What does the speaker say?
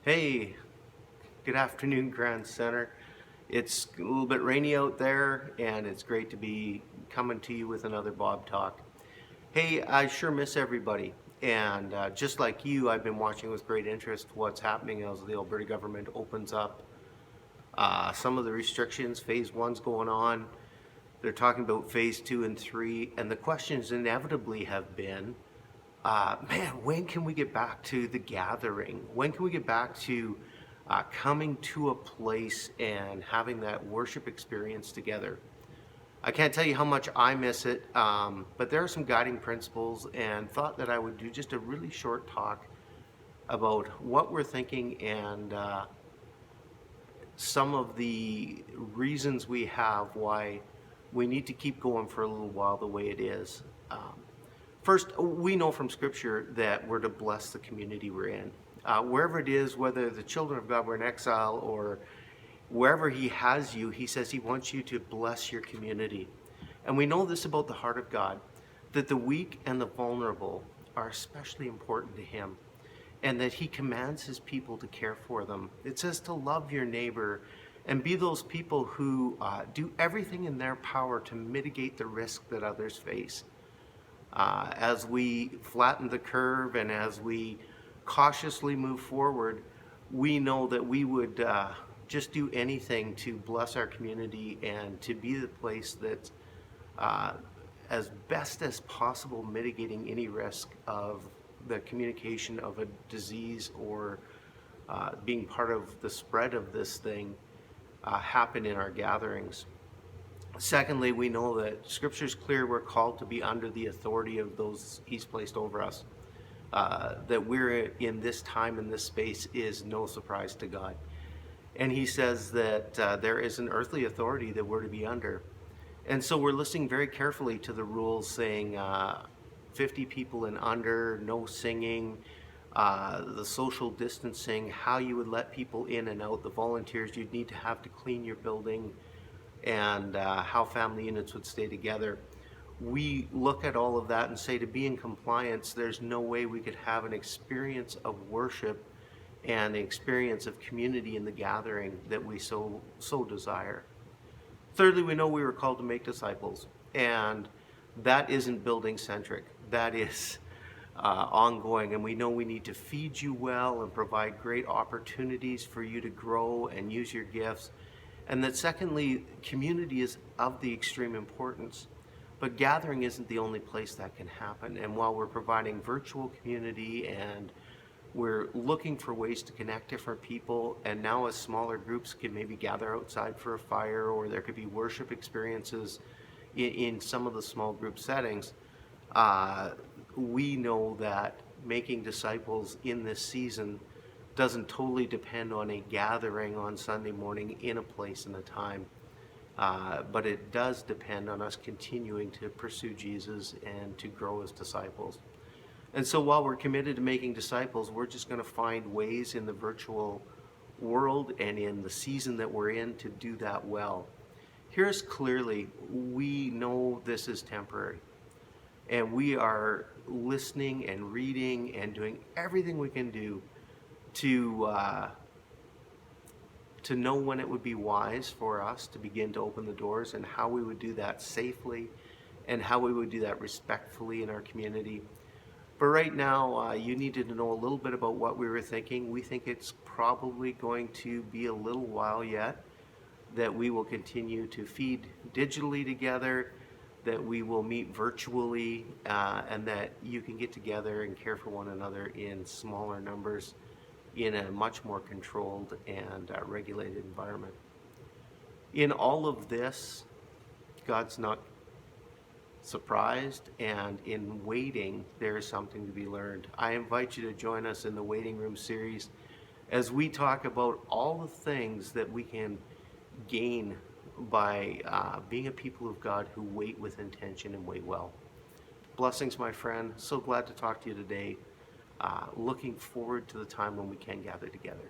Hey, good afternoon, Grand Center. It's a little bit rainy out there, and it's great to be coming to you with another Bob Talk. Hey, I sure miss everybody. And just like you, I've been watching with great interest what's happening as the Alberta government opens up some of the restrictions. Phase one's going on. They're talking about phase two and three. And the questions inevitably have been man, when can we get back to the gathering? When can we get back to coming to a place and having that worship experience together? I can't tell you how much I miss it, but there are some guiding principles, and thought that I would do just a really short talk about what we're thinking and some of the reasons we have why we need to keep going for a little while the way it is. First, we know from Scripture that we're to bless the community we're in. Wherever it is, whether the children of God were in exile or wherever He has you, He says He wants you to bless your community. And we know this about the heart of God, that the weak and the vulnerable are especially important to Him, and that He commands His people to care for them. It says to love your neighbor and be those people who do everything in their power to mitigate the risk that others face. As we flatten the curve and as we cautiously move forward, we know that we would just do anything to bless our community and to be the place that's as best as possible mitigating any risk of the communication of a disease or being part of the spread of this thing happen in our gatherings. Secondly, we know that Scripture is clear we're called to be under the authority of those He's placed over us. That we're in this time and this space is no surprise to God. And He says that there is an earthly authority that we're to be under. And so we're listening very carefully to the rules saying 50 people and under, no singing, the social distancing, how you would let people in and out, the volunteers you'd need to have to clean your building, and how family units would stay together. We look at all of that and say to be in compliance, there's no way we could have an experience of worship and the experience of community in the gathering that we so desire. Thirdly, we know we were called to make disciples, and that isn't building centric. That is ongoing, and we know we need to feed you well and provide great opportunities for you to grow and use your gifts. And that secondly, community is of the extreme importance, but gathering isn't the only place that can happen. And while we're providing virtual community and we're looking for ways to connect different people, and now as smaller groups can maybe gather outside for a fire, or there could be worship experiences in some of the small group settings, we know that making disciples in this season doesn't totally depend on a gathering on Sunday morning in a place and a time, but it does depend on us continuing to pursue Jesus and to grow as disciples. And so while we're committed to making disciples, we're just going to find ways in the virtual world and in the season that we're in to do that well. Here's clearly, we know this is temporary, and we are listening and reading and doing everything we can do to know when it would be wise for us to begin to open the doors, and how we would do that safely and how we would do that respectfully in our community. But right now, you needed to know a little bit about what we were thinking. We think it's probably going to be a little while yet that we will continue to feed digitally together, that we will meet virtually, and that you can get together and care for one another in smaller numbers in a much more controlled and regulated environment. In all of this, God's not surprised, and in waiting, there is something to be learned. I invite you to join us in the Waiting Room series as we talk about all the things that we can gain by being a people of God who wait with intention and wait well. Blessings, my friend. So glad to talk to you today. Looking forward to the time when we can gather together.